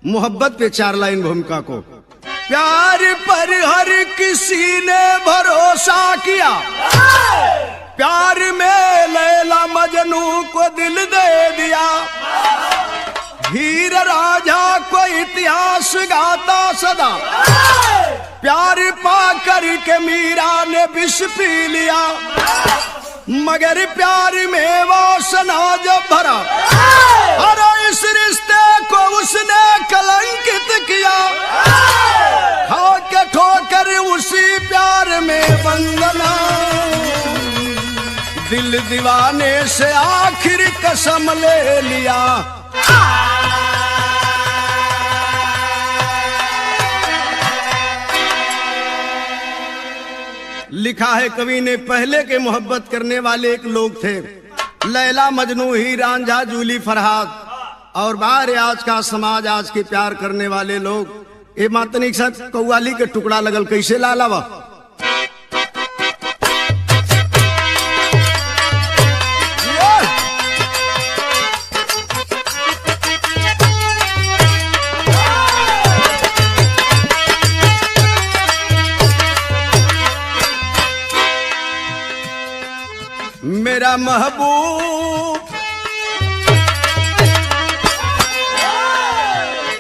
मोहब्बत पे 4 लाइन भूमिका को। प्यार पर हर किसी ने भरोसा किया, प्यार में लैला मजनू को दिल दे दिया, हीर राजा को इतिहास गाता सदा, प्यार पा कर के मीरा ने विष पी लिया, मगर प्यार में वासना जब भरा, अरे इस रिश्ते को उसने कलंकित किया, खा के ठोकर उसी प्यार में बंधना, दिल दीवाने से आखिर कसम ले लिया। लिखा है कवि ने, पहले के मोहब्बत करने वाले एक लोग थे, लैला मजनू हीर रांझा जूली फरहाद, और बाहर आज का समाज, आज के प्यार करने वाले लोग। ये मातनिक साथ कव्वाली के टुकड़ा लगल कैसे लालावा। मेरा महबूब,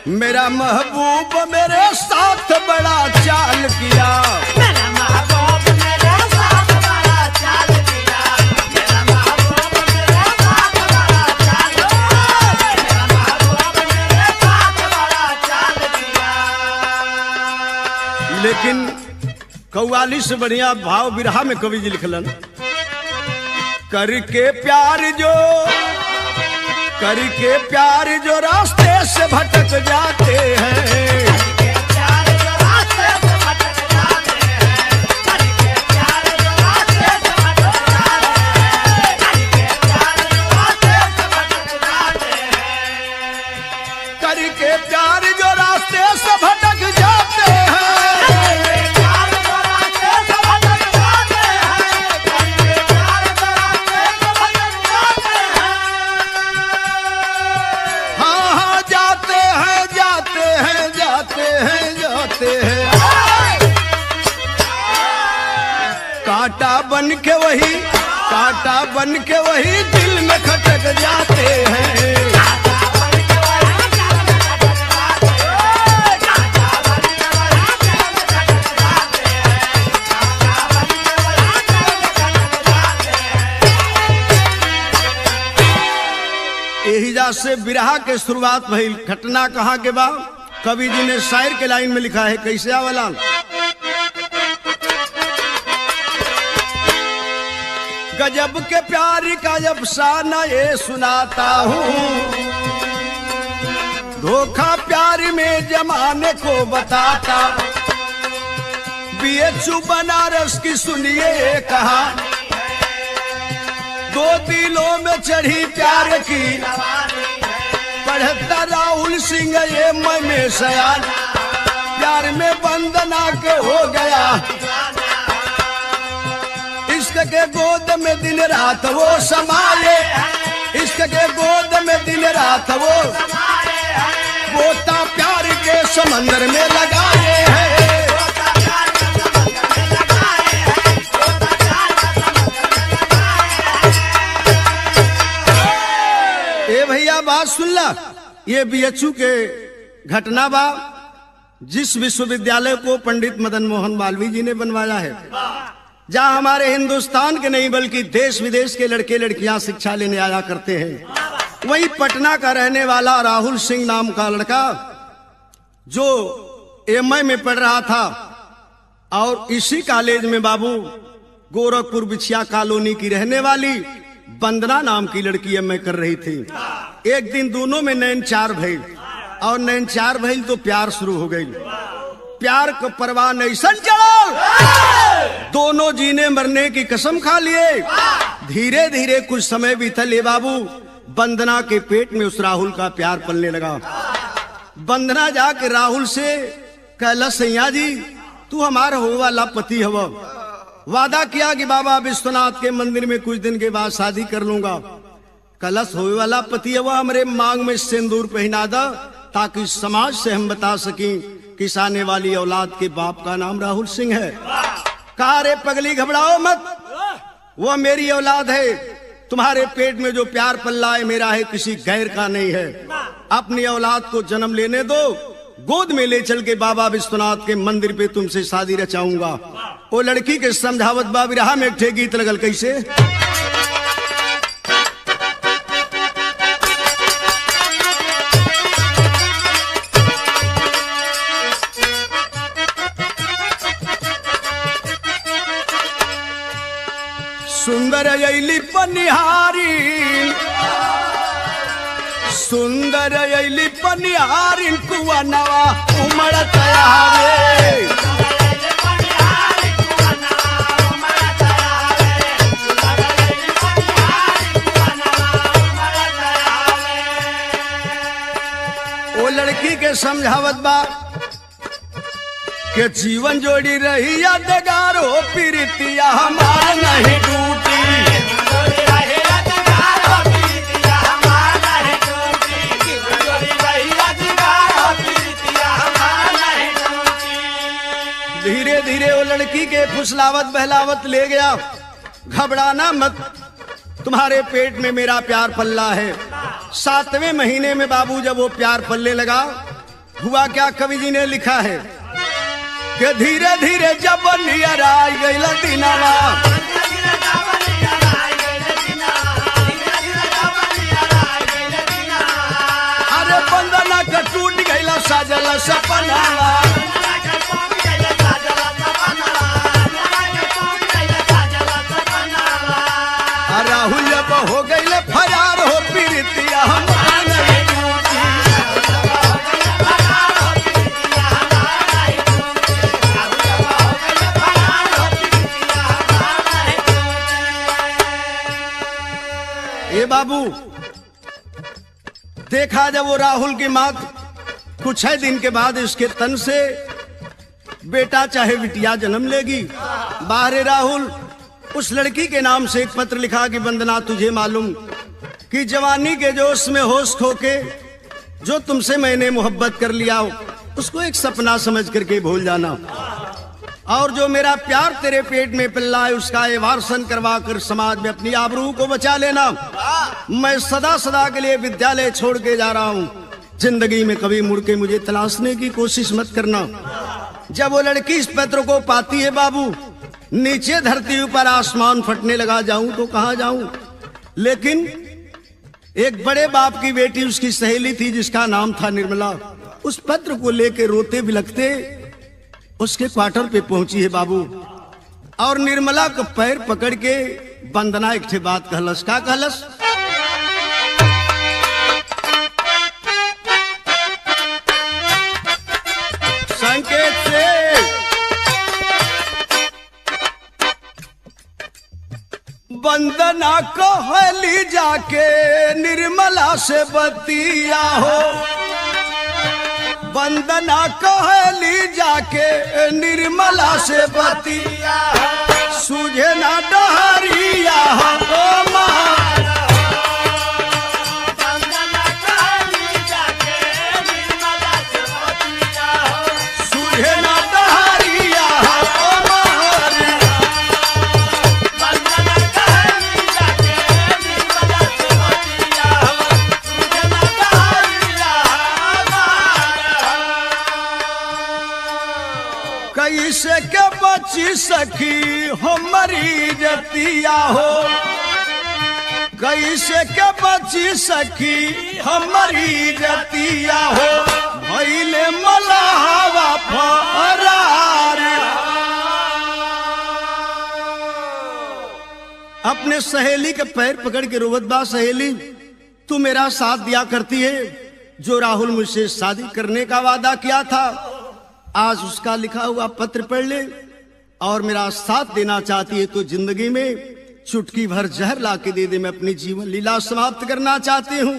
मेरा महबूब मेरे साथ बड़ा चाल किया, मेरा महबूब मेरे साथ बड़ा चाल किया, मेरा महबूब मेरे साथ बड़ा चाल किया, मेरा महबूब मेरे साथ बड़ा चाल किया। लेकिन कव्वाली से बढ़िया भाव बिरहा में कवि जी लिखलन, करके प्यार जो रास्ते से भटक जाते हैं, करके प्यार जो रास्ते से भटक जाते हैं, करके प्यार जो रास्ते से भटक जाते हैं, करके प्यार जो रास्ते से भटक जाते हैं, करके प्यार जो रास्ते से भटक जाते हैं, कांटा बन के वही दिल में खटक जाते हैं, एहिजा से बिरहा के शुरुआत भइल। घटना कहाँ के बा, कवि जी ने शायर के लाइन में लिखा है, कैसे आवला। गजब के प्यार का अफसाना ये सुनाता हूँ, धोखा प्यार में जमाने को बताता, बीएचयू बनारस की सुनिए ये कहानी, 2 दिलों में चढ़ी प्यार की, पढ़ता राहुल सिंह ये मैं में सयान, प्यार में बंदना के हो गया, इश्क के गोद में दिन रात वो समाये, इश्क के गोद में दिन रात वो गोता प्यार के समंदर में लगाए हैं। ए भैया बात सुन ला, ये बीएचयू के घटना बा, जिस विश्वविद्यालय को पंडित मदन मोहन मालवीय जी ने बनवाया है, जहाँ हमारे हिंदुस्तान के नहीं बल्कि देश विदेश के लड़के लड़कियां शिक्षा लेने आया करते हैं। वही पटना का रहने वाला राहुल सिंह नाम का लड़का जो एमए में पढ़ रहा था, और इसी कॉलेज में बाबू गोरखपुर बिछिया कॉलोनी की रहने वाली वंदना नाम की लड़की एमए कर रही थी। एक दिन दोनों में नैन चार भइल, और नैन चार भइल तो प्यार शुरू हो गई। प्यार को परवाह नहीं चढ़ल, दोनों जीने मरने की कसम खा लिए। धीरे धीरे कुछ समय बीतल, ये बाबू वंदना के पेट में उस राहुल का प्यार पलने लगा। वंदना जाके राहुल से कहला, सैया जी तू हमारा हो वाला पति हवा, वादा किया कि बाबा विश्वनाथ के मंदिर में कुछ दिन के बाद शादी कर लूंगा। कलश होवे वाला पति हवा, हमरे मांग में सिंदूर पहना दा, ताकि समाज से हम बता सकें कि इस आने वाली औलाद के बाप का नाम राहुल सिंह है। कहा रे पगली घबराओ मत, वो मेरी औलाद है। तुम्हारे पेट में जो प्यार पल्ला है मेरा है, किसी गैर का नहीं है। अपनी औलाद को जन्म लेने दो, गोद में ले चल के बाबा विश्वनाथ के मंदिर पे तुमसे शादी रचाऊंगा। वो लड़की के समझावत बाबी रहा में एक ठे गीत लगल कैसे। सुंदर अली पनिहारी, सुंदर अली पनिहारी कुआ नवा उमड़त आवे। वो लड़की के समझावत बा के जीवन जोड़ी रही यादगार हो, प्रीतिया हमार नहीं टूटी। धीरे धीरे वो लड़की के फुसलावत बहलावत ले गया। घबराना मत, तुम्हारे पेट में मेरा प्यार पल्ला है। 7वें महीने में बाबू जब वो प्यार पल्ले लगा, हुआ क्या कवि जी ने लिखा है कि धीरे धीरे जब नियर आई गई दिनावा, अरे बंदना का टूट गईला साजल सपनावा। राहुल जब हो गईले फरार हो, प्रीतिया हमार नहीं टूटी। ये बाबू देखा जब वो राहुल की मां कुछ है दिन के बाद इसके तन से बेटा चाहे बिटिया जन्म लेगी। बाहरे राहुल उस लड़की के नाम से एक पत्र लिखा कि वंदना, तुझे मालूम कि जवानी के जोश में होश खो के जो तुमसे मैंने मोहब्बत कर लिया उसको एक सपना समझ करके भूल जाना, और जो मेरा प्यार तेरे पेट में पल्ला है उसका एवारसन करवा कर समाज में अपनी आबरू को बचा लेना। मैं सदा सदा के लिए विद्यालय छोड़ के जा रहा हूँ, जिंदगी में कभी मुड़ के मुझे तलाशने की कोशिश मत करना। जब वो लड़की इस पत्र को पाती है बाबू, नीचे धरती ऊपर आसमान फटने लगा। जाऊं तो कहां जाऊं, लेकिन एक बड़े बाप की बेटी उसकी सहेली थी जिसका नाम था निर्मला, उस पत्र को लेकर रोते बिलखते उसके क्वार्टर पे पहुंची है बाबू, और निर्मला को पैर पकड़ के वंदना एक ठे बात कहलस। का कहलस? संकेत से वंदना कहली जाके निर्मला से बतिया हो, वंदना कहली जाके निर्मला से बतिया, सूझे ना डहरिया हो वंदना कहली जाके निर्मला से बतिया, सूझे ना डहरिया हो वंदना कहली जाके निर्मला से बतिया, सूझे ना डहरिया। कैसे के बची सखी हमारी जतिया हो, कैसे के बची सखी हमारी जतिया हो, भइले मलाहवा फरार। अपने सहेली के पैर पकड़ के रोवत बा, सहेली तू मेरा साथ दिया करती है, जो राहुल मुझसे शादी करने का वादा किया था आज उसका लिखा हुआ पत्र पढ़ ले, और मेरा साथ देना चाहती है तो जिंदगी में चुटकी भर जहर ला के दे दे। मैं अपनी जीवन लीला समाप्त करना चाहती हूँ।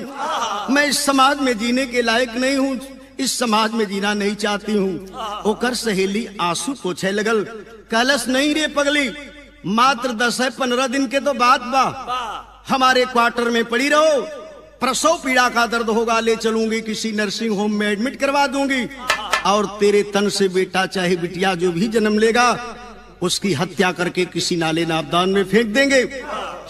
मैं इस समाज में जीने के लायक नहीं हूँ, इस समाज में जीना नहीं चाहती हूँ। ओकर सहेली आंसू पोछे लगल, कलश नहीं रे पगली, मात्र 10 है 15 दिन के तो बात बा, हमारे क्वार्टर में पड़ी रहो, प्रसव पीड़ा का दर्द होगा, ले चलूंगी किसी नर्सिंग होम में एडमिट करवा दूंगी, और तेरे तन से बेटा चाहे बिटिया जो भी जन्म लेगा उसकी हत्या करके किसी नाले नाबदान में फेंक देंगे।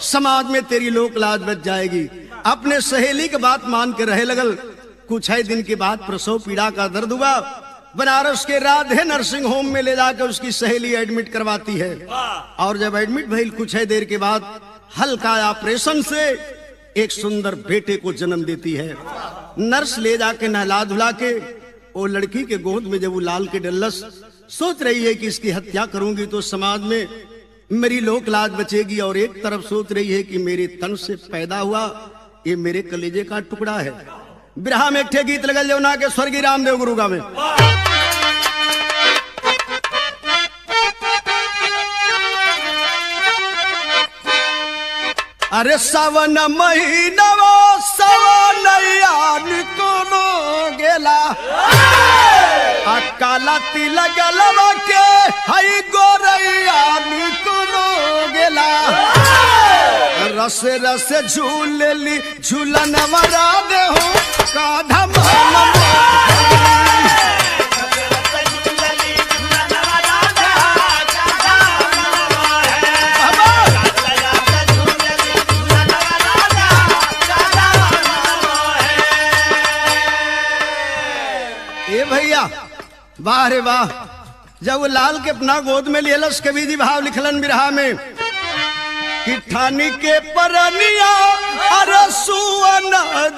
समाज में तेरी लोक लाज बच जाएगी। अपने सहेली की बात मान के रहे लगल। कुछ ही दिन के बाद प्रसव पीड़ा का दर्द हुआ। बनारस के राधे नर्सिंग होम में ले जाकर उसकी सहेली एडमिट करवाती है, और जब एडमिट भइल कुछ ही देर के बाद हल्का ऑपरेशन से एक सुंदर बेटे को जन्म देती है। नर्स ले जाके नहला धुला के वो लड़की के गोद में जब वो लाल के डल्लस, सोच रही है कि इसकी हत्या करूंगी तो समाज में मेरी लोक लाज बचेगी, और एक तरफ सोच रही है कि मेरे तन से पैदा हुआ ये मेरे कलेजे का टुकड़ा है। बिरहा में एक ठे गीत लगल जौना के स्वर्गीय रामदेव गुरु गावे। अरे सावन महीनवा सवनैया निकोनो गेला, आ काला तिलक गलवा के हई गोरैया निकोनो गेला। रसे रसे झूलेली झूलनवा राधे हो काधा भैया वाह रे वाह। जब वो लाल के अपना गोद में लियलस, कवि जी भाव लिखलन बिरहा में कि ठानी के परनिया अरे सुवन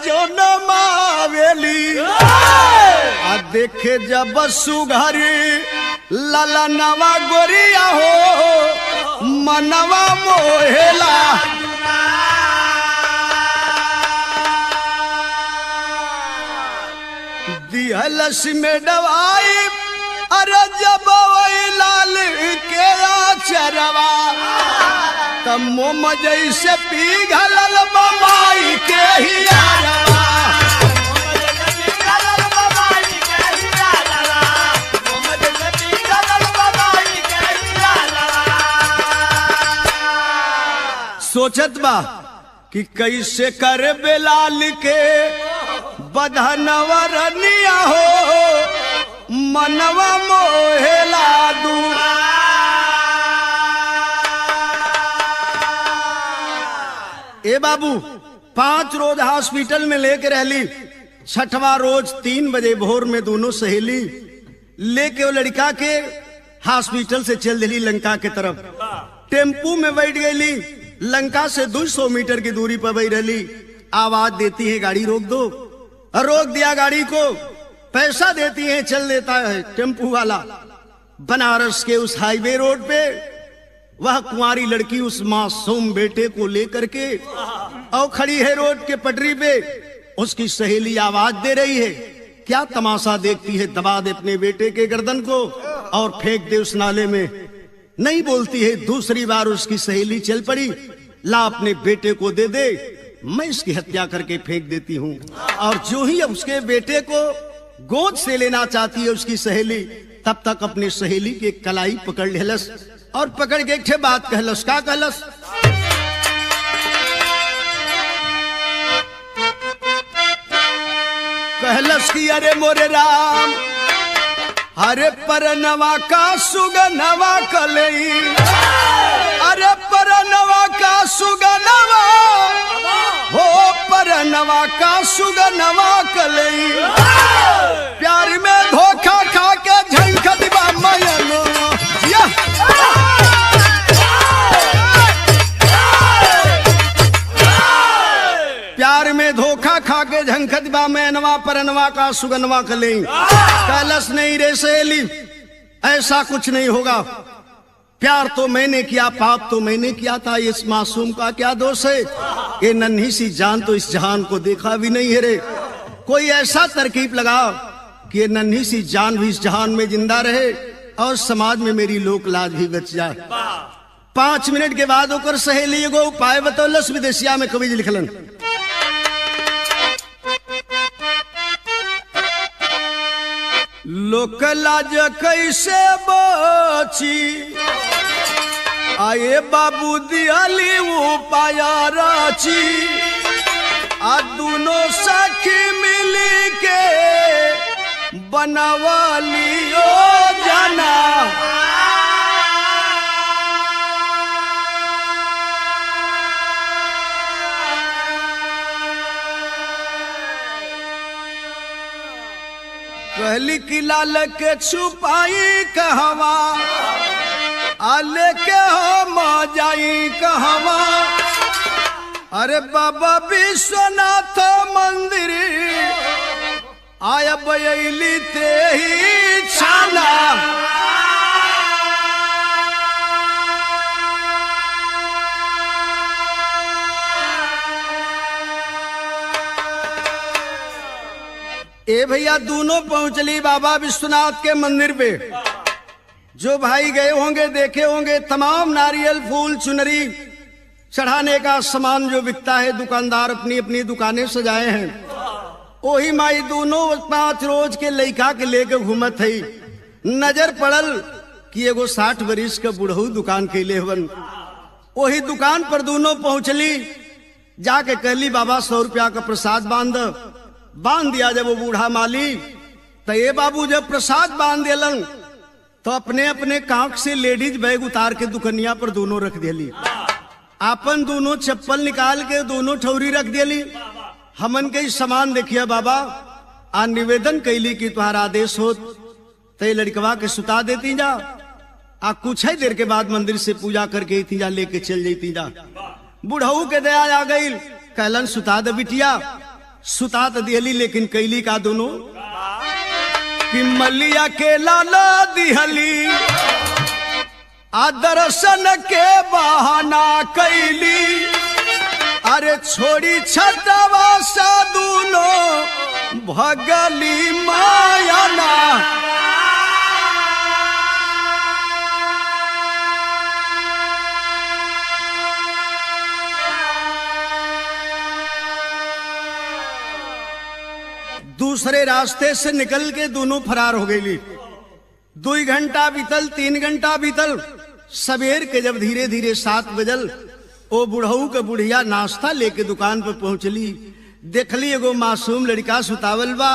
जो नमावेली, आ देखे जब सुघरी लाला नवा गोरिया हो मनवा मोहेला। दिहलस में दवाई अरे जब वही लाल के आचरवा, तब मोम जैसे पिघलल बमाई के हियारवा। सोचत बा कि कैसे कर बेलाल के बधनवा रनिया हो मनवा मोहेला दू। ए बाबू 5 रोज हॉस्पिटल में लेके रहली। 6वां रोज 3 बजे भोर में दोनों सहेली लेके वो लड़का के हॉस्पिटल से चल दिली लंका के तरफ। टेम्पू में बैठ गई। लंका से 200 मीटर की दूरी पर बैठ रही। आवाज देती है गाड़ी रोक दो। रोक दिया गाड़ी को। पैसा देती है, चल देता है टेम्पू वाला। बनारस के उस हाईवे रोड पे वह कुंवारी लड़की उस मासूम बेटे को लेकर के और खड़ी है रोड के पटरी पे। उसकी सहेली आवाज दे रही है। क्या तमाशा देखती है? दबा दे अपने बेटे के गर्दन को और फेंक दे उस नाले में। नहीं बोलती है। दूसरी बार उसकी सहेली चल पड़ी। ला अपने बेटे को दे दे, मैं इसकी हत्या करके फेंक देती हूँ। और जो ही उसके बेटे को गोद से लेना चाहती है उसकी सहेली, तब तक अपनी सहेली के कलाई पकड़ लेलस और पकड़ के एक बात कहलस। का कहलस? कहलस कि अरे मोरे राम, अरे परनवा का सुगनवा कलई, अरे परनवा का सुगनवा हो, परनवा का सुगनवा कलई। प्यार में धोखा खा के झंख दिवा मयनो या। प्यार में धोखा खा के झंख दिवा मैनवा परनवा का सुगनवा कलई। कैलस नहीं रे सहेली, ऐसा कुछ नहीं होगा। प्यार तो मैंने किया, पाप तो मैंने किया था। इस मासूम का क्या दोष है? ये नन्ही सी जान तो इस जहान को देखा भी नहीं है रे। कोई ऐसा तरकीब लगाओ कि ये नन्ही सी जान भी इस जहान में जिंदा रहे और समाज में मेरी लोक लाज भी बच जाए। 5 मिनट के बाद होकर सहेली को उपाय बतौलस। विदेशिया में कवि जी लिखलन। लोक लाज कैसे बची, आए बाबू दियाली उपाय राची। आ दोनों सखी मिली के बनवालियो जाना। कहली कि लाल के छुपाई कहवा आले के हम जाई कहवा। अरे बाबा विश्वनाथ मंदिर आया बयली ते ही छाना। ए भैया दोनों पहुंचली बाबा विश्वनाथ के मंदिर पे। जो भाई गए होंगे देखे होंगे तमाम नारियल फूल चुनरी चढ़ाने का सामान जो बिकता है दुकानदार अपनी अपनी दुकानें सजाए हैं। वही माई दोनों 5 रोज के लइका के लेके घूमत है। नजर पड़ल कि एगो 60 बरिस का बुढ़ऊ दुकान कैले हवन। वही दुकान पर दोनों पहुंचली। जाके कहली बाबा 100 रुपया का प्रसाद बांध दिया। जब वो बूढ़ा माली तो ये बाबू जब प्रसाद बांध दिलन तो अपने अपने कांख से लेडीज बैग उतार के दुकनिया पर दोनों रख दिली। आपन दोनों चप्पल निकाल के दोनों ठौरी रख दिली। हमन के सामान देखिए बाबा आ निवेदन कैली कि तुम्हारा आदेश हो तो लड़कवा के सुता देती जा। आ कुछ ही देर के बाद मंदिर से पूजा करके थी जा लेके चल जाती जा। बुढ़ऊ के दया आ गई। कहलन सुता दे बिटिया। सुता तो दिहली लेकिन कैली का दोनों कि मलिया के लाला दिहली आ दर्शन के बहाना कैली। अरे छोड़ी छतवा सा दोनों भगली मायाना। दूसरे रास्ते से निकल के दोनों फरार हो गई। 2 घंटा बीतल 3 घंटा बीतल। सवेर के जब धीरे धीरे 7 बजल ओ बुढ़ऊ के बुढ़िया नाश्ता लेके दुकान पर पहुंचली। देखली एगो मासूम लड़का सुतावल बा।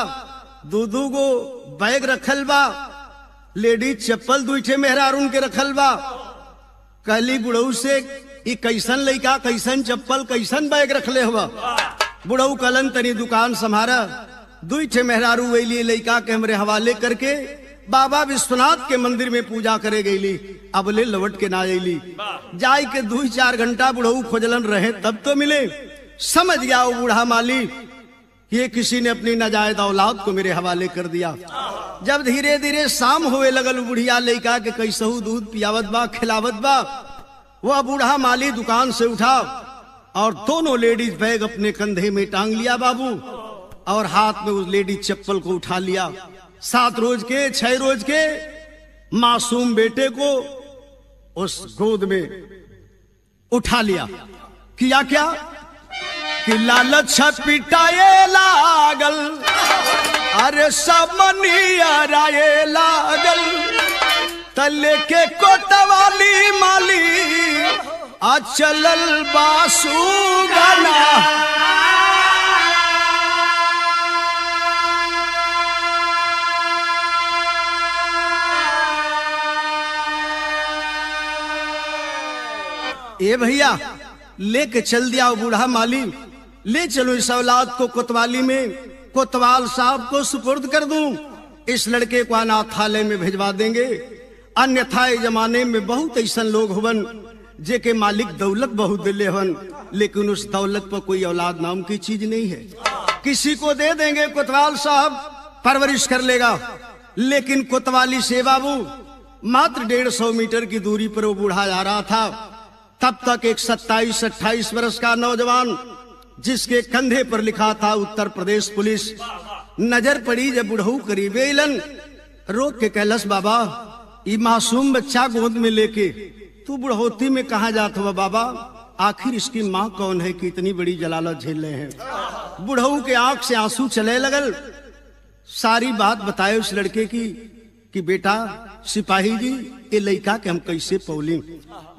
2 गो बैग रखल बा। लेडीज चप्पल 2 ठे मेहरारून के रखल बा। कहली बुढ़ऊ से ई कैसन लड़का कैसन चप्पल कैसन बैग रखले हुआ। बुढ़ऊ कहलन तनी दुकान संभारा। 2 ठे मेहरारू वैली लड़का के हमरे हवाले करके बाबा विश्वनाथ के मंदिर में पूजा करे गईली। अब ले लौट के ना अली। जाय के 2-4 घंटा बुढ़ऊ खोजलन रहे तब तो मिले। समझ गया वो बूढ़ा माली ये किसी ने अपनी नाजायज औलाद को मेरे हवाले कर दिया। जब धीरे धीरे शाम होए लगल बुढ़िया लड़का के कैसहू दूध पियावत बा खिलावत बा। वह बूढ़ा माली दुकान से उठा और दोनों लेडीज बैग अपने कंधे में टांग लिया बाबू और हाथ में उस लेडीज चप्पल को उठा लिया। 7 रोज के 6 रोज के मासूम बेटे को उस गोद में उठा लिया। किया क्या कि लालच पिटाए लागल। अरे समनिया राये लागल तले के कोतवाली माली आ चलल बासु गाना। ए भैया लेके चल दिया वो बूढ़ा माली। ले चलो इस औलाद को कोतवाली में कोतवाल साहब को सुपुर्द कर दूं। इस लड़के को अनाथालय में भिजवा देंगे। अन्यथा जमाने में बहुत ऐसा लोग हुवन जे के मालिक दौलत बहुत दिले हवन लेकिन उस दौलत पर कोई औलाद नाम की चीज नहीं है। किसी को दे देंगे कोतवाल साहब परवरिश कर लेगा। लेकिन कोतवाली से बाबू मात्र 150 मीटर की दूरी पर वो बूढ़ा जा रहा था। तब तक एक 27-28 वर्ष का नौजवान जिसके कंधे पर लिखा था उत्तर प्रदेश पुलिस नजर पड़ी। जब बुढ़ऊ करीबे इलन रोक के कहलस बाबा ये मासूम बच्चा गोद में लेके तू बुढ़ौती में कहा जात हुआ बाबा। आखिर इसकी माँ कौन है कि इतनी बड़ी जलालत झेल रहे हैं। बुढ़ऊ के आंख से आंसू चले लगल। सारी बात बताए उस लड़के की कि बेटा सिपाही जी ये लड़का के हम कैसे पौली।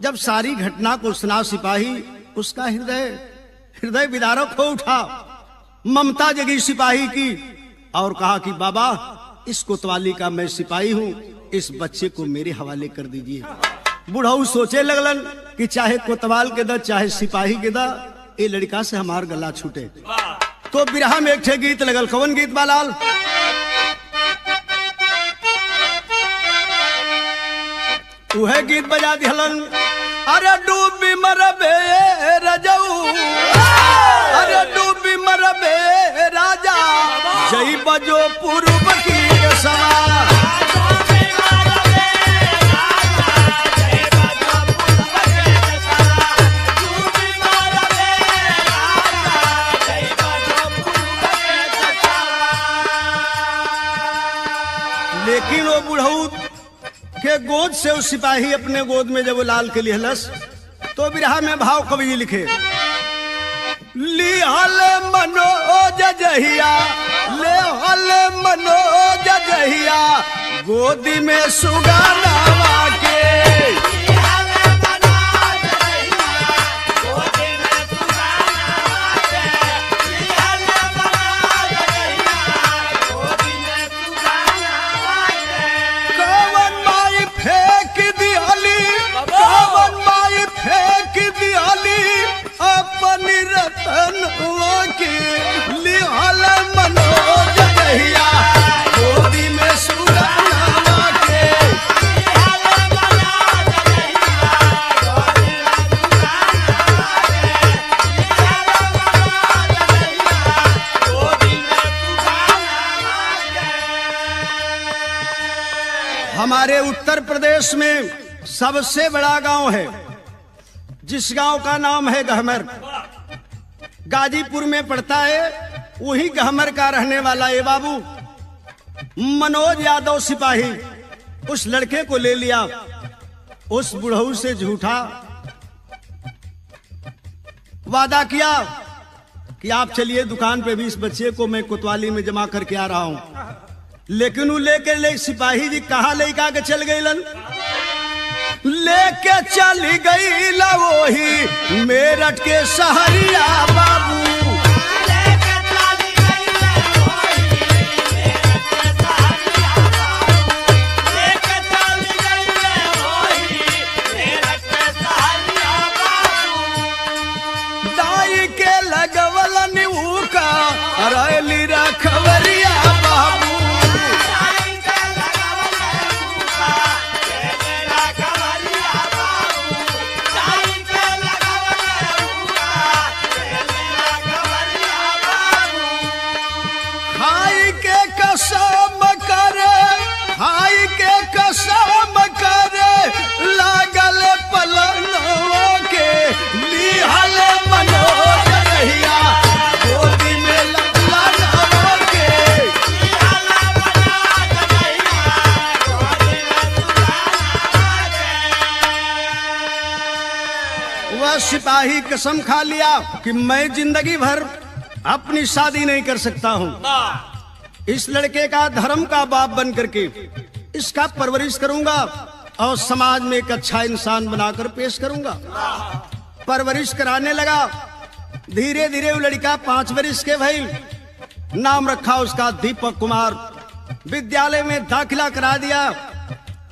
जब सारी घटना को सुना सिपाही उसका हृदय विदारक हो उठा। ममता जगी सिपाही की और कहा कि बाबा इस कोतवाली का मैं सिपाही हूं, इस बच्चे को मेरे हवाले कर दीजिए। बुढ़ऊ सोचे लगलन कि चाहे कोतवाल के दा चाहे सिपाही के दा, ये लड़का से हमार गला छूटे। तो बिरहा में एक ठे गीत लगल। कौन गीत बालाल? उहे गीत बजा दिहलन। अरे डूबी मरबे रजऊ, अरे डूबी मरबे राजा, जई बजो पूर्व की सवा। लेकिन वो बुढ़ऊ के गोद से उस सिपाही अपने गोद में जब वो लाल के लिहलस, तो बिरहा में भाव कवि जी लिखे। लिहल मनोज जहिया, लेहल मनोज जहिया, गोदी में सुगानावा के। हमारे उत्तर प्रदेश में सबसे बड़ा गांव है, जिस गांव का नाम है गहमर, गाजीपुर में पड़ता है। वही गहमर का रहने वाला ये बाबू मनोज यादव सिपाही उस लड़के को ले लिया। उस बुढ़ऊ से झूठा वादा किया कि आप चलिए दुकान पे भी इस बच्चे को मैं कोतवाली में जमा करके आ रहा हूं। लेकिन वो लेके सिपाही जी कहाँ लेके के चल गई लन? लेके चली गई ला वही मेरठ के सहरिया बाबू। दाई के लगवलन ऊ का रैली रखवरिया बाबू। कसम करे लागल पलनवा के, लिहल मनोज जहिया, गोदी में ललनवा के। वह सिपाही कसम खा लिया कि मैं जिंदगी भर अपनी शादी नहीं कर सकता हूं। इस लड़के का धर्म का बाप बन करके इसका परवरिश करूंगा और समाज में एक अच्छा इंसान बनाकर पेश करूंगा। परवरिश कराने लगा। धीरे धीरे वो लड़का 5 वर्ष के भई। नाम रखा उसका दीपक कुमार। विद्यालय में दाखिला करा दिया।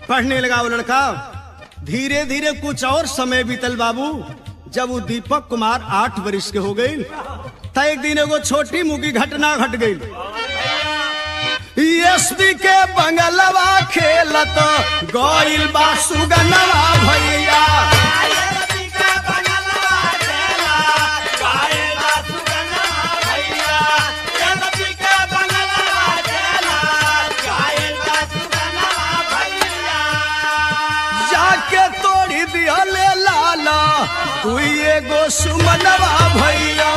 पढ़ने लगा वो लड़का। धीरे धीरे कुछ और समय बीतल बाबू। जब वो दीपक कुमार 8 वर्ष के हो गई, तो एक दिन एगो छोटी मुकी घटना घट गई। एसपी के बंगलवा खेलत गोइल बा सुगनवा भैया। जाके तोड़ी दिया ले लाला तू एगो सुमनवा भैया।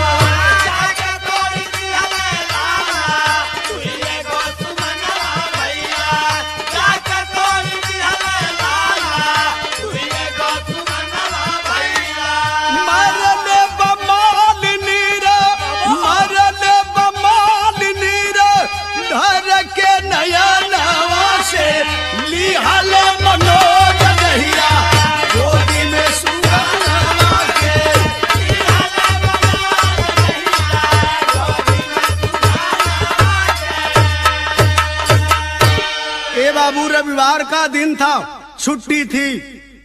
ए बाबू, रविवार का दिन था, छुट्टी थी।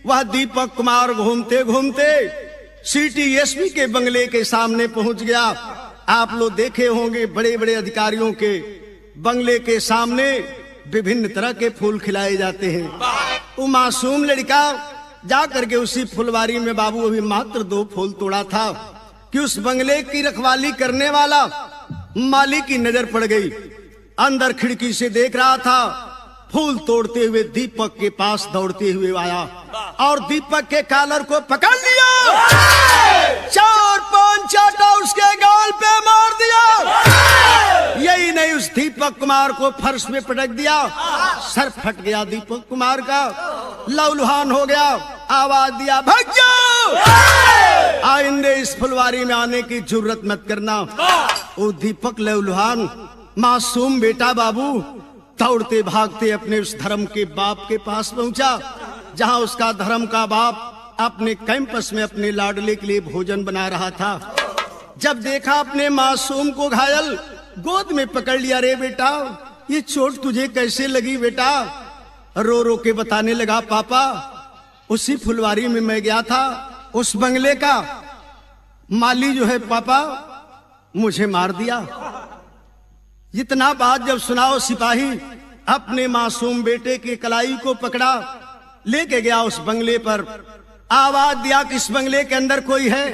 वह दीपक कुमार घूमते घूमते सिटी एसपी के बंगले के सामने पहुंच गया। आप लोग देखे होंगे बड़े बड़े अधिकारियों के बंगले के सामने विभिन्न तरह के फूल खिलाए जाते हैं। वो मासूम लड़का जाकर के उसी फुलवारी में बाबू अभी मात्र 2 फूल तोड़ा था कि उस बंगले की रखवाली करने वाला माली की नजर पड़ गई। अंदर खिड़की से देख रहा था, फूल तोड़ते हुए दीपक के पास दौड़ते हुए आया और दीपक के कॉलर को पकड़ लिया, 4-5 चाटा उसके गाल पे मार दिया। यही नहीं, उस दीपक कुमार को फर्श में पटक दिया, सर फट गया दीपक कुमार का, लहूलुहान हो गया। आवाज दिया, भाग जाओ, आइंदे इस फुलवारी में आने की जुर्रत मत करना। वो दीपक लहूलुहान मासूम बेटा बाबू दौड़ते भागते अपने उस धर्म के बाप के पास पहुंचा, जहां उसका धर्म का बाप अपने कैंपस में अपने लाडले के लिए भोजन बना रहा था। जब देखा अपने मासूम को घायल, गोद में पकड़ लिया। रे बेटा, ये चोट तुझे कैसे लगी बेटा? रो रो के बताने लगा, पापा उसी फुलवारी में मैं गया था, उस बंगले का माली जो है पापा मुझे मार दिया। इतना बात जब सुनाओ, सिपाही अपने मासूम बेटे की कलाई को पकड़ा, लेके गया उस बंगले पर। आवाज दिया कि इस बंगले के अंदर कोई है,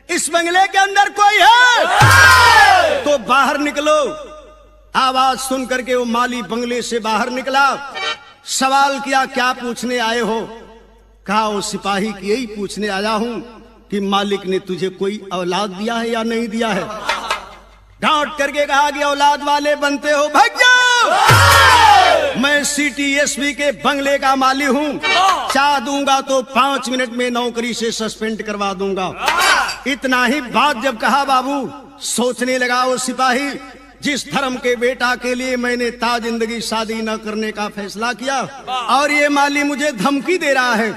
इस बंगले के अंदर कोई है तो बाहर निकलो। आवाज सुन करके वो माली बंगले से बाहर निकला। सवाल किया, क्या पूछने आए हो? कहा, वो सिपाही की यही पूछने आया हूं कि मालिक ने तुझे कोई औलाद दिया है या नहीं दिया है। डांट करके कहा कि औलाद वाले बनते हो, भाग जाओ। मैं सिटी एसपी के बंगले का माली हूँ, चाह दूंगा तो 5 मिनट में नौकरी से सस्पेंड करवा दूंगा। इतना ही बात जब कहा बाबू, सोचने लगा वो सिपाही, जिस धर्म के बेटा के लिए मैंने जिंदगी शादी न करने का फैसला किया और ये माली मुझे धमकी दे रहा है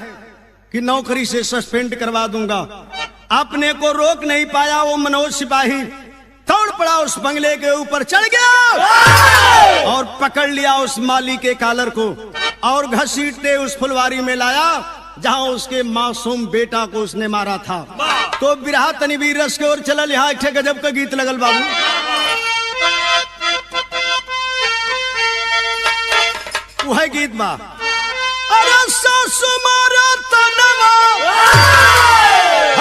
कि नौकरी से सस्पेंड करवा दूंगा। अपने को रोक नहीं पाया वो मनोज सिपाही, दौड़ पड़ा उस बंगले के ऊपर, चढ़ गया और पकड़ लिया उस माली के कॉलर को और घसीटते उस फुलवारी में लाया जहां उसके मासूम बेटा को उसने मारा था। तो बिरहा तनी वीर रस के ओर चलल, यहाँ एक गजब का गीत लगल बाबू। वह गीत बा, अरे सासु मारा तनवा,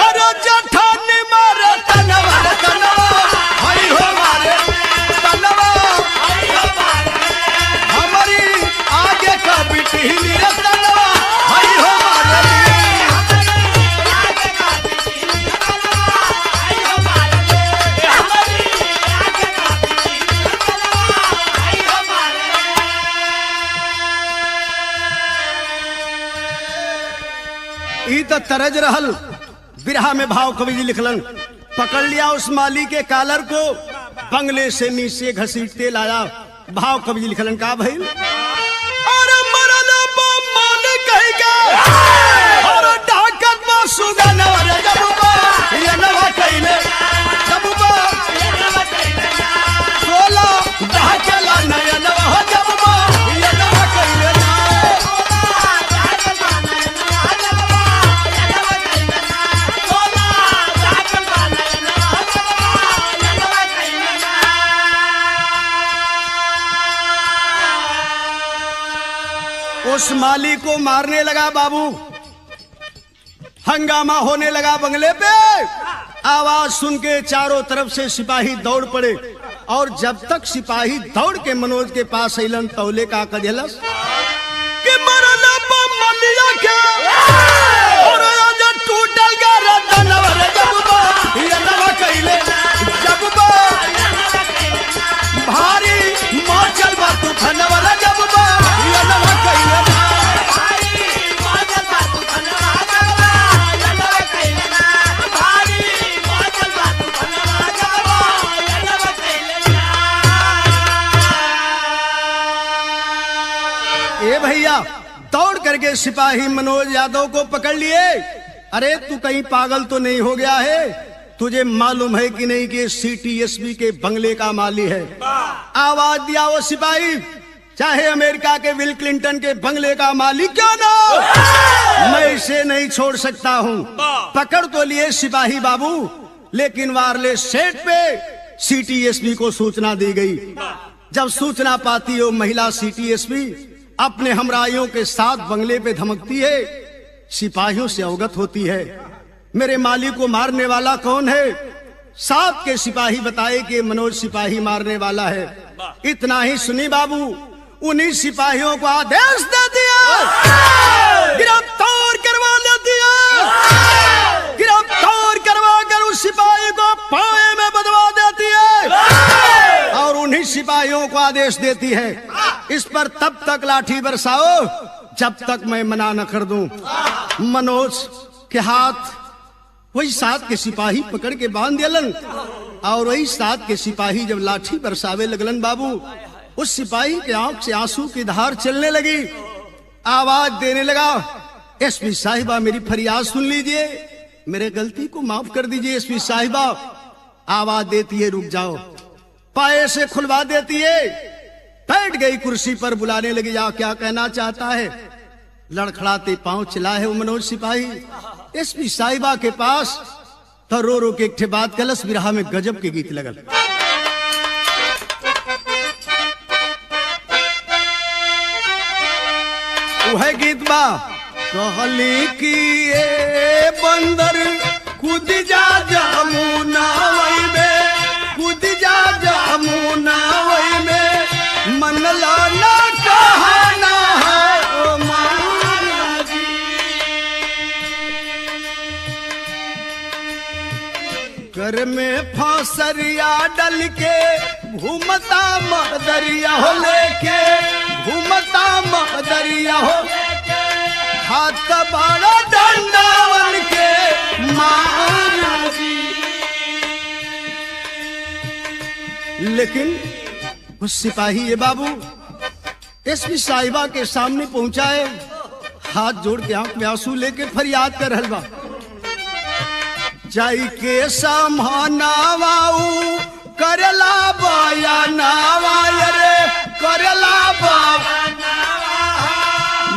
अरे जठानी मारा तनवा, तनवा हई हो मारे तनवा, हमारी आगे का बिटी मेरा तनवा हई हो मारे। ई तो तरज रहल, बिरहा में भाव कवि जी लिखलन, पकड़ लिया उस माली के कॉलर को, बंगले से नीचे घसीटते लाया। भाव कवि जी लिखलन, का भइल, अरे मरला बा माली कहि के, अरे डाकत मा सुगना रे जबुबा, ये नवा कइले जबुबा, बोला डाकला नयनवा हो जबुबा, ये नवा कइले ना। उस माली को मारने लगा बाबू, हंगामा होने लगा बंगले पे। आवाज सुन के चारों तरफ से सिपाही दौड़ पड़े और जब तक सिपाही दौड़ के मनोज के पास अइलन, तौले का कजलस कि मरना मलिया के और आज टूटल गा रतनवा रे जबुबा, ये नवा कइले जबुबा, भारी माचल बा तूफानवा रे जबुबा, ये नवा कइले ना। ए भैया, दौड़ करके सिपाही मनोज यादव को पकड़ लिए। अरे तू कहीं पागल तो नहीं हो गया है? तुझे मालूम है कि नहीं कि सिटी एसपी के बंगले का माली है? आवाज दिया वो सिपाही, चाहे अमेरिका के बिल क्लिंटन के बंगले का मालिक क्यों ना, मैं इसे नहीं छोड़ सकता हूं। पकड़ तो लिए सिपाही बाबू, लेकिन वायरलेस सेट पे सीटीएसपी को सूचना दी गई। जब सूचना पाती हो महिला सीटीएसपी अपने हमराइयों के साथ बंगले पे धमकती है, सिपाहियों से अवगत होती है। मेरे मालिक को मारने वाला कौन है? 7 के सिपाही बताए कि मनोज सिपाही मारने वाला है। इतना ही सुनी बाबू, उन्हीं सिपाहियों को आदेश दे दिया, गिरफ्तार करवा लेती है, गिरफ्तार करवा कर उस सिपाही को पाए में बदवा देती है और उन्हीं सिपाहियों को आदेश देती है, इस पर तब तक लाठी बरसाओ जब तक मैं मना न कर दूं। मनोज के हाथ वही 7 के सिपाही पकड़ के बांध दिलन और वही 7 के सिपाही जब लाठी बरसावे लगलन बाबू, उस सिपाही के आंख से आंसू की धार चलने लगी, आवाज देने लगा, एसपी साहिबा मेरी फरियाद सुन लीजिए, मेरे गलती को माफ कर दीजिए एसपी साहिबा। आवाज देती है रुक जाओ, पाए से खुलवा देती है, बैठ गई कुर्सी पर, बुलाने लगी, जा क्या कहना चाहता है। लड़खड़ाते पांव चला है वो मनोज सिपाही एसपी साहिबा के पास, तो रो रो के एक ठे बात कलस, बिरहा में गजब के गीत लगल। वह गीत बा, कहली की ए बंदर कूद जा जमुना वही में, कूद जा जमुना वही में, मन लाना कहना है ओ महाराजी। घर में फांसरिया डल के घूमता मदरिया हो लेके, घूमता मदरिया हो हाथ बड़ा डंडावन के महाराजी। लेकिन उस सिपाही ये बाबू एसपी साहिबा के सामने पहुंचा है, हाथ जोड़ के आंख में आंसू लेके फरियाद कर रहल बा, जाई के समानावाऊ करला बाया नावा रे, करला बाया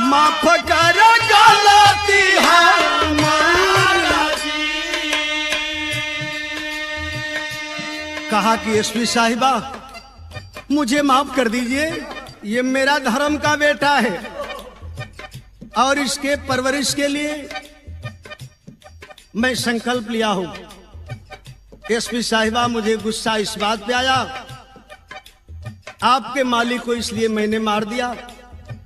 माफ कर गलती हमारी। कहा कि एसपी साहिबा मुझे माफ कर दीजिए, ये मेरा धर्म का बेटा है और इसके परवरिश के लिए मैं संकल्प लिया हूं। एसपी साहिबा मुझे गुस्सा इस बात पे आया, आपके मालिक को इसलिए मैंने मार दिया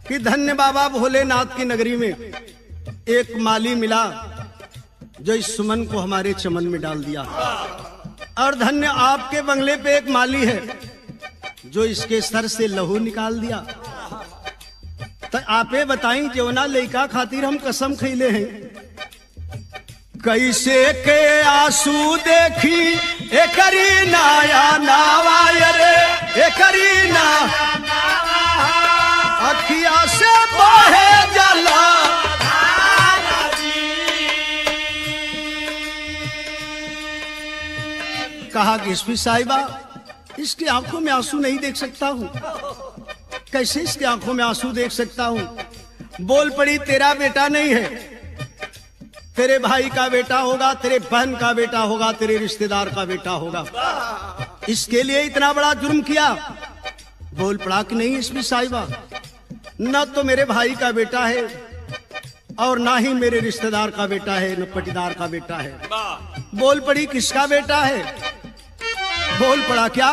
कि धन्य बाबा भोलेनाथ की नगरी में एक माली मिला जो इस सुमन को हमारे चमन में डाल दिया, और धन्य आपके बंगले पे एक माली है जो इसके सर से लहू निकाल दिया। तो आपे बताई जवना लइका खातिर हम कसम खैले हैं, कैसे के आंसू देखी एकरी नाया नावा रे, एकरी ना अखिया से बहे जला। कहा कि एसपी साहिबा इसकी आंखों में आंसू नहीं देख सकता हूं, कैसे इसकी आंखों में आंसू देख सकता हूं। बोल पड़ी तेरा बेटा नहीं है, तेरे भाई का बेटा होगा, तेरे बहन का बेटा होगा, तेरे रिश्तेदार का बेटा होगा, इसके लिए इतना बड़ा जुर्म किया। बोल पड़ा कि नहीं एसपी साहिबा, न तो मेरे भाई का बेटा है और ना ही मेरे रिश्तेदार का बेटा है, न पटीदार का बेटा है। बोल पड़ी किसका बेटा है? बोल पड़ा क्या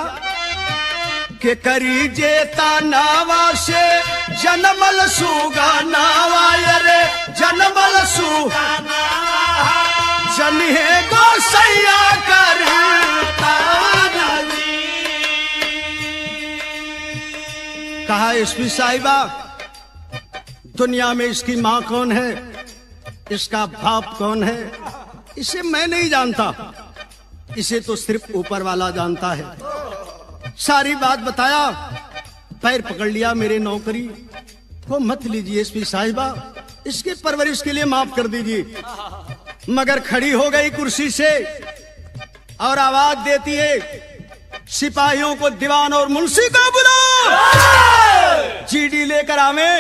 के करी जेता नावा से जन्मल सुगा नावा रे, जन्मल सुगा जनिहे गोसैया करता। कहा एसपी साहिबा दुनिया में इसकी मां कौन है, इसका बाप कौन है, इसे मैं नहीं जानता, इसे तो सिर्फ ऊपर वाला जानता है। सारी बात बताया, पैर पकड़ लिया मेरे नौकरी को, मत लीजिए एसपी साहिबा, इसके परवरिश के लिए माफ कर दीजिए। मगर खड़ी हो गई कुर्सी से और आवाज देती है, सिपाहियों को दीवान और मुंशी को बुलाओ, जीडी लेकर आवे,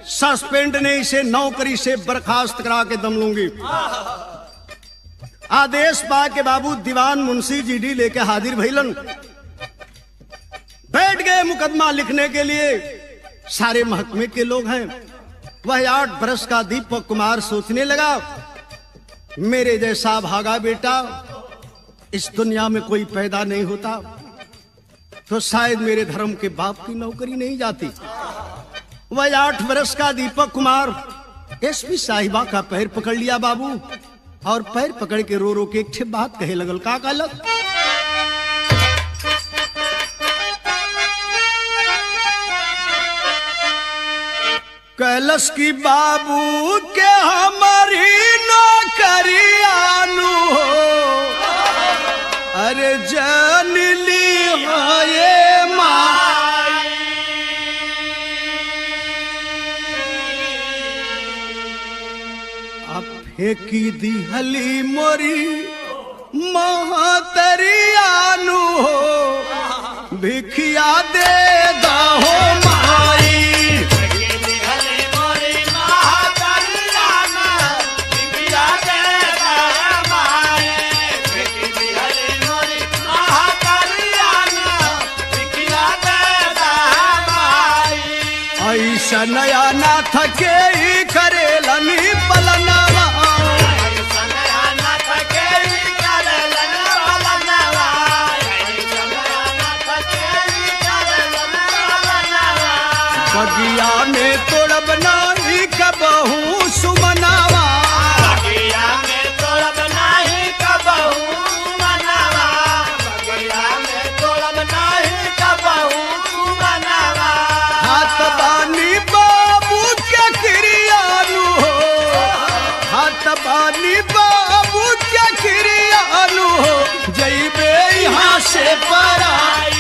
सस्पेंड ने इसे नौकरी से बर्खास्त करा के दम लूंगी। आदेश पा के बाबू दीवान मुंशी जीडी लेके हाजिर भइलन, बैठ गए मुकदमा लिखने के लिए। सारे महकमे के लोग हैं। वह 8 बरस का दीपक कुमार सोचने लगा, मेरे जैसा भागा बेटा इस दुनिया में कोई पैदा नहीं होता, तो शायद मेरे धर्म के बाप की नौकरी नहीं जाती। वह 8 बरस का दीपक कुमार एसपी साहिबा का पैर पकड़ लिया बाबू, और पैर पकड़ के रो रो के एक बात कहे लगल। का कहलक? कैलस की बाबू के हमारी नौकरियानु हो, अरे जान ली हो ये माई। अब फेंकी दी हली मोरी महतरियानु हो, भिखिया दे दहो माई। ऐसा नया ना थके ही करेलनी पलनवा, ऐसा नया ना थके ही करेलनी पलनवा, ऐसा नया ना थके ही करेलनी पलनवा। बगिया में तोड़ब नाही कबहू सुमनावा, बगिया में तोड़ब नाही कबहू सुमनावा, बगिया में तोड़ब नाही कबहू सुमनावा। हाथ बानी बाबू के क्रियानु हो, हाथ बानी बाबू के क्रियानु हो, जइबे यहाँ से पराई।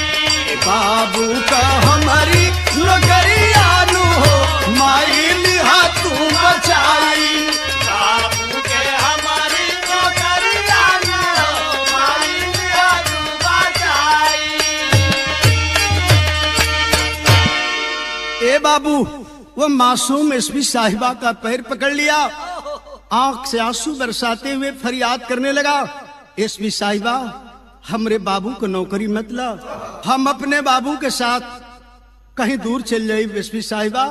बाबू का हमारी नौकरियानु हो, माई लिहा तू बचाई। बाबू के हमारी नौकरियानु हो, माई लिहा तू बचाई। ए बाबू, वो मासूम एसपी साहिबा का पैर पकड़ लिया, आंख से आंसू बरसाते हुए फरियाद करने लगा, एसपी साहिबा हमरे बाबू को नौकरी मत ला, हम अपने बाबू के साथ कहीं दूर चल जाए। एसपी साहिबा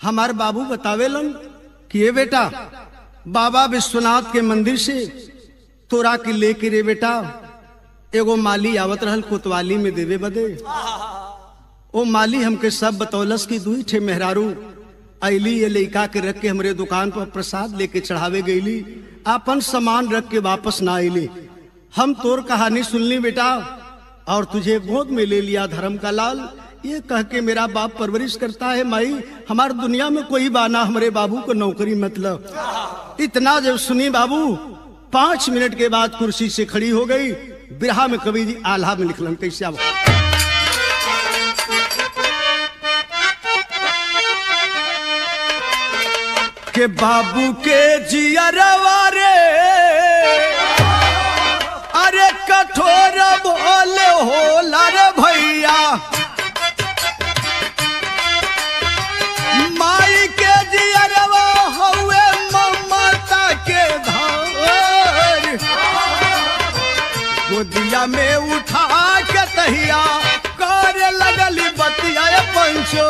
हमारे बाबू बतावेलन कि ये बेटा बाबा विश्वनाथ के मंदिर से तोरा के लेके रे बेटा एगो माली आवत रहल कोतवाली में देवे बदे। ओ माली हमके सब बतौलस की 2 ठे मेहरारू अली ये लइका के रख के हमरे दुकान पर प्रसाद लेके चढ़ावे गईली, अपन सामान रख के वापस ना आईली। हम तोर कहानी सुनली बेटा, और तुझे गोद में ले लिया धर्म का लाल, ये कह के मेरा बाप परवरिश करता है। माई हमार दुनिया में कोई बाना, हमारे बाबू को नौकरी मतलब। इतना जब सुनी बाबू 5 मिनट के बाद कुर्सी से खड़ी हो गई। बिरहा में कवि जी आल्हा में लिखलन कैसे अब के बाबू के जियरवा रे, अरे कठोर भोले होला रे भैया। माई के जियरवा हुए ममता के धार, गोदिया में उठा के तहिया करे लगली बतिया पंचो।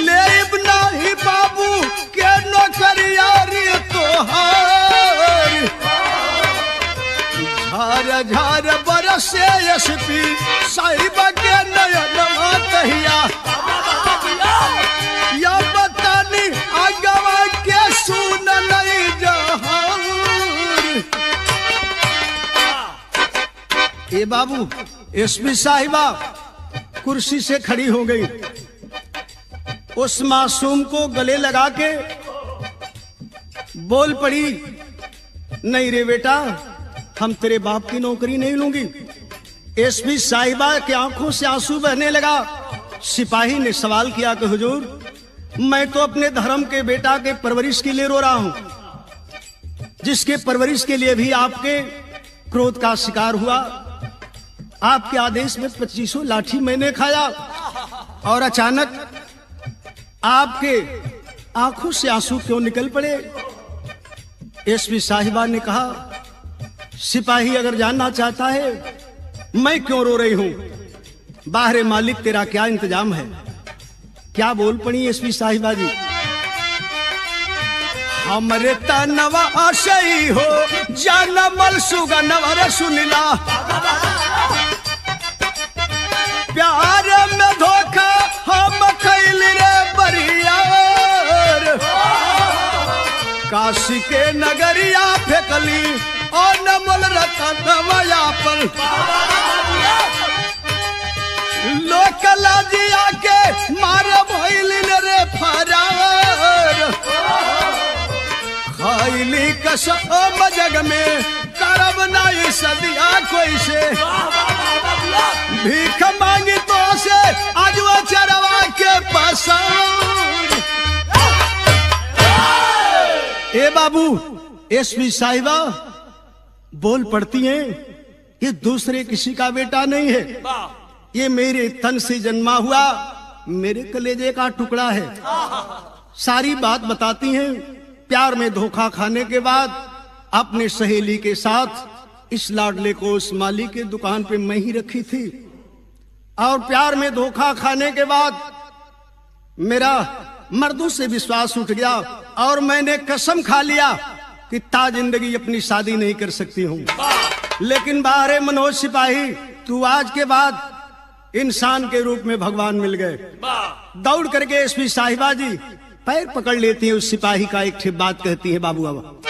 लेब नाही बाबू के नौकरिया रे तोहार, झार झार बरसे एसपी साहिबा के नयनवा तहिया। या बतानी आगवा के सुन नहीं जहार। ए बाबू एसपी साहिबा कुर्सी से खड़ी हो गई, उस मासूम को गले लगा के बोल पड़ी, नहीं रे बेटा हम तेरे बाप की नौकरी नहीं लूंगी। एसपी साहिबा के आंखों से आंसू बहने लगा। सिपाही ने सवाल किया कि हुजूर मैं तो अपने धर्म के बेटा के परवरिश के लिए रो रहा हूं, जिसके परवरिश के लिए भी आपके क्रोध का शिकार हुआ। आपके आदेश में 25 लाठी मैंने खाया, और अचानक आपके आंखों से आंसू क्यों निकल पड़े? एसपी साहिबा ने कहा, सिपाही अगर जानना चाहता है मैं क्यों रो रही हूं, बाहरे मालिक तेरा क्या इंतजाम है? क्या बोल पड़ी एसपी साहिबा जी? हमरे तनवा आशई हो जानमल सुगनवर सुनिला, प्यार में धोखा हम खैल रे बरियार, काशी के नगरिया फेकली और नमल रतनवा पर, लोकला जिया के मार भइल रे फरार, खैली कसम जग में करब नहीं सदिया कोई से, भीख मांगी तो से आज वो चरवा के पसार। ए बाबू, एसपी साहिबा बोल पड़ती हैं, ये दूसरे किसी का बेटा नहीं है, ये मेरे तन से जन्मा हुआ मेरे कलेजे का टुकड़ा है। सारी बात बताती हैं। प्यार में धोखा खाने के बाद अपने सहेली के साथ इस लाडले को उस माली के दुकान पे मैं ही रखी थी, और प्यार में धोखा खाने के बाद मेरा मर्दों से विश्वास उठ गया और मैंने कसम खा लिया कि ता जिंदगी अपनी शादी नहीं कर सकती हूँ। लेकिन बाहरे मनोज सिपाही, तू आज के बाद इंसान के रूप में भगवान मिल गए। दौड़ करके एसपी साहिबा जी पैर पकड़ लेती है उस सिपाही का, एक बात कहती है, बाबू अब